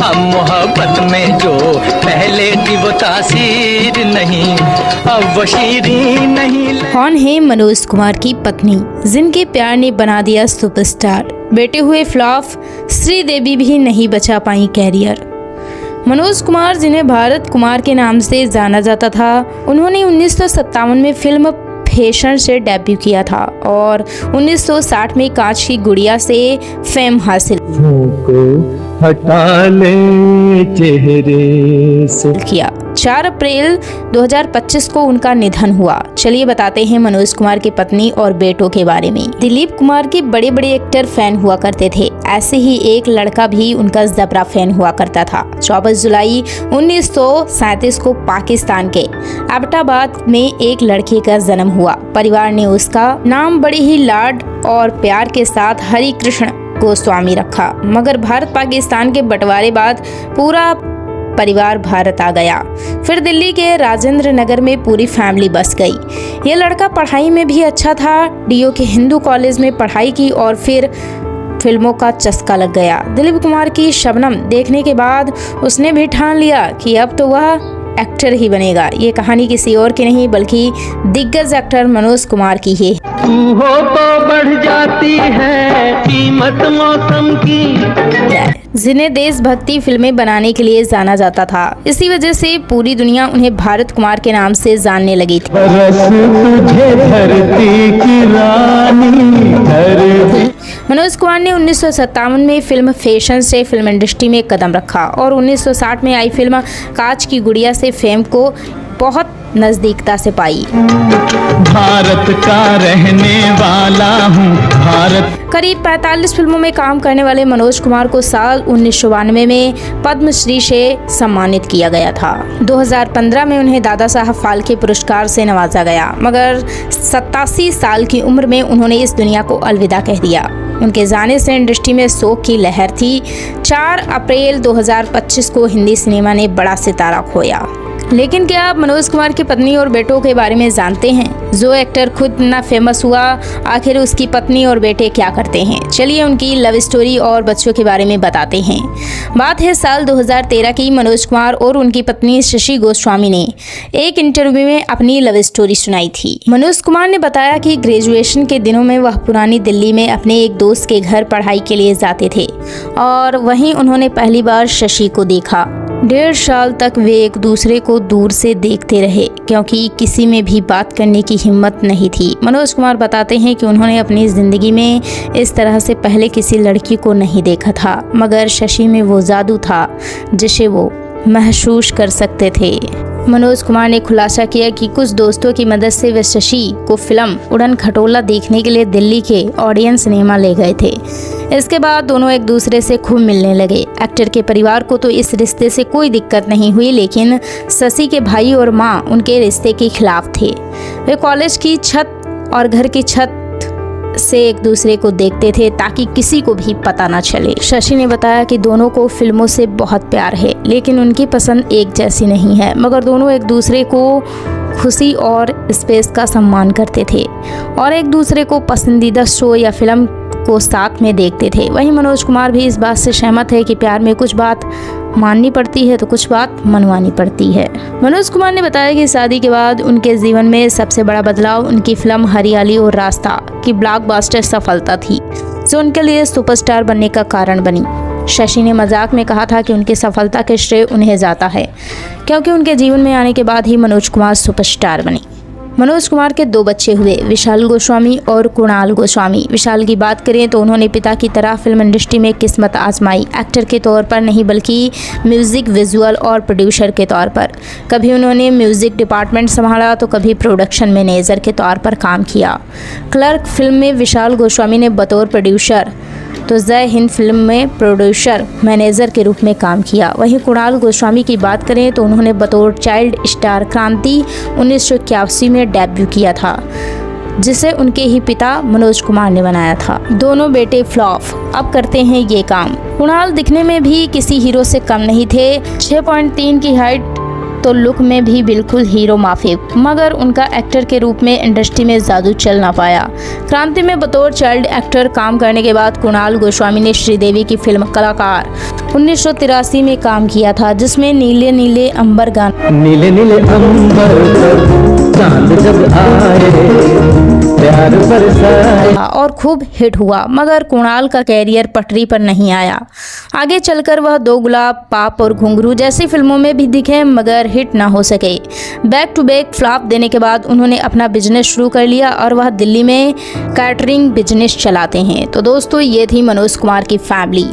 हम मोहब्बत में जो पहले थी वो तासीर नहीं, अब वो शीरीं नहीं। कौन है मनोज कुमार की पत्नी जिनके प्यार ने बना दिया सुपरस्टार? बेटे हुए फ्लॉप, श्रीदेवी भी नहीं बचा पाई कैरियर। मनोज कुमार, जिन्हें भारत कुमार के नाम से जाना जाता था, उन्होंने 1957 में फिल्म फैशन से डेब्यू किया था और 1960 में कांच की गुड़िया से फेम हासिल हटा ले चेहरे से किया। 4 अप्रैल 2025 को उनका निधन हुआ। चलिए बताते हैं मनोज कुमार की पत्नी और बेटों के बारे में। दिलीप कुमार के बड़े बड़े एक्टर फैन हुआ करते थे, ऐसे ही एक लड़का भी उनका जबरा फैन हुआ करता था। 24 जुलाई 1937 को पाकिस्तान के एबटाबाद में एक लड़के का जन्म हुआ। परिवार ने उसका नाम बड़े ही लाड और प्यार के साथ हरि कृष्ण गोस्वामी रखा, मगर भारत पाकिस्तान के बंटवारे बाद पूरा परिवार भारत आ गया। फिर दिल्ली के राजेंद्र नगर में पूरी फैमिली बस गई। ये लड़का पढ़ाई में भी अच्छा था, डीओ के हिंदू कॉलेज में पढ़ाई की और फिर फिल्मों का चस्का लग गया। दिलीप कुमार की शबनम देखने के बाद उसने भी ठान लिया कि अब तो वह एक्टर ही बनेगा। ये कहानी किसी और की नहीं बल्कि दिग्गज एक्टर मनोज कुमार की है। तू हो तो बढ़ जाती है कीमत मौसम की, जिन्हें देशभक्ति फिल्में बनाने के लिए जाना जाता था। इसी वजह से पूरी दुनिया उन्हें भारत कुमार के नाम से जानने लगी थी। तुझे धरती की रानी धरती। मनोज कुमार ने 1957 में फिल्म फैशन से फिल्म इंडस्ट्री में कदम रखा और 1960 में आई फिल्म कांच की गुड़िया से फेम को बहुत नजदीकता से पाई। भारत का रहने वाला हूँ भारत। करीब 45 फिल्मों में काम करने वाले मनोज कुमार को साल 1992 में पद्मश्री से सम्मानित किया गया था। 2015 में उन्हें दादा साहब फाल्के पुरस्कार से नवाजा गया, मगर 87 साल की उम्र में उन्होंने इस दुनिया को अलविदा कह दिया। उनके जाने से इंडस्ट्री में शोक की लहर थी। 4 अप्रैल 2025 को हिंदी सिनेमा ने बड़ा सितारा खोया। लेकिन क्या आप मनोज कुमार की पत्नी और बेटों के बारे में जानते हैं? जो एक्टर खुद ना फेमस हुआ, आखिर उसकी पत्नी और बेटे क्या करते हैं? चलिए उनकी लव स्टोरी और बच्चों के बारे में बताते हैं। बात है साल 2013 की। मनोज कुमार और उनकी पत्नी शशि गोस्वामी ने एक इंटरव्यू में अपनी लव स्टोरी सुनाई थी। मनोज कुमार ने बताया कि ग्रेजुएशन के दिनों में वह पुरानी दिल्ली में अपने एक दोस्त के घर पढ़ाई के लिए जाते थे और वहीं उन्होंने पहली बार शशि को देखा। 1.5 साल तक वे एक दूसरे को दूर से देखते रहे क्योंकि किसी में भी बात करने की हिम्मत नहीं थी। मनोज कुमार बताते हैं कि उन्होंने अपनी ज़िंदगी में इस तरह से पहले किसी लड़की को नहीं देखा था, मगर शशि में वो जादू था जिसे वो महसूस कर सकते थे। मनोज कुमार ने खुलासा किया कि कुछ दोस्तों की मदद से वे शशि को फिल्म उड़न खटोला देखने के लिए दिल्ली के ऑडियंस सिनेमा ले गए थे। इसके बाद दोनों एक दूसरे से खूब मिलने लगे। एक्टर के परिवार को तो इस रिश्ते से कोई दिक्कत नहीं हुई, लेकिन शशि के भाई और मां उनके रिश्ते के खिलाफ थे। वे कॉलेज की छत और घर की छत से एक दूसरे को देखते थे ताकि किसी को भी पता ना चले। शशि ने बताया कि दोनों को फिल्मों से बहुत प्यार है, लेकिन उनकी पसंद एक जैसी नहीं है, मगर दोनों एक दूसरे को खुशी और स्पेस का सम्मान करते थे और एक दूसरे को पसंदीदा शो या फिल्म को साथ में देखते थे। वहीं मनोज कुमार भी इस बात से सहमत है कि प्यार में कुछ बात माननी पड़ती है तो कुछ बात मनवानी पड़ती है। मनोज कुमार ने बताया कि शादी के बाद उनके जीवन में सबसे बड़ा बदलाव उनकी फिल्म हरियाली और रास्ता की ब्लॉकबस्टर सफलता थी, जो उनके लिए सुपरस्टार बनने का कारण बनी। शशि ने मजाक में कहा था कि उनकी सफलता के श्रेय उन्हें जाता है क्योंकि उनके जीवन में आने के बाद ही मनोज कुमार सुपरस्टार बने। मनोज कुमार के 2 बच्चे हुए, विशाल गोस्वामी और कुणाल गोस्वामी। विशाल की बात करें तो उन्होंने पिता की तरह फिल्म इंडस्ट्री में किस्मत आजमाई, एक्टर के तौर पर नहीं बल्कि म्यूजिक, विजुअल और प्रोड्यूसर के तौर पर। कभी उन्होंने म्यूजिक डिपार्टमेंट संभाला तो कभी प्रोडक्शन मैनेजर के तौर पर काम किया। क्लर्क फिल्म में विशाल गोस्वामी ने बतौर प्रोड्यूसर तो जय हिंद फिल्म में प्रोड्यूसर मैनेजर के रूप में काम किया। वहीं कुणाल गोस्वामी की बात करें तो उन्होंने बतौर चाइल्ड स्टार क्रांति 1981 में डेब्यू किया था, जिसे उनके ही पिता मनोज कुमार ने बनाया था। दोनों बेटे फ्लॉप अब करते हैं ये काम। कुणाल दिखने में भी किसी हीरो से कम नहीं थे। 6.3 की हाइट तो लुक में भी बिल्कुल हीरो माफिक, मगर उनका एक्टर के रूप में इंडस्ट्री में जादू चल ना पाया। क्रांति में बतौर चाइल्ड एक्टर काम करने के बाद कुणाल गोस्वामी ने श्रीदेवी की फिल्म कलाकार 1983 में काम किया था, जिसमें नीले नीले अंबर गाना नीले नीले अंबर पर चांद जब आए प्यार बरसाए और खूब हिट हुआ, मगर कुणाल का कैरियर पटरी पर नहीं आया। आगे चलकर वह दो गुलाब, पाप और घुंघरू जैसी फिल्मों में भी दिखे, मगर हिट ना हो सके। बैक टू बैक फ्लॉप देने के बाद उन्होंने अपना बिजनेस शुरू कर लिया और वह दिल्ली में कैटरिंग बिजनेस चलाते हैं। तो दोस्तों, ये थी मनोज कुमार की फैमिली।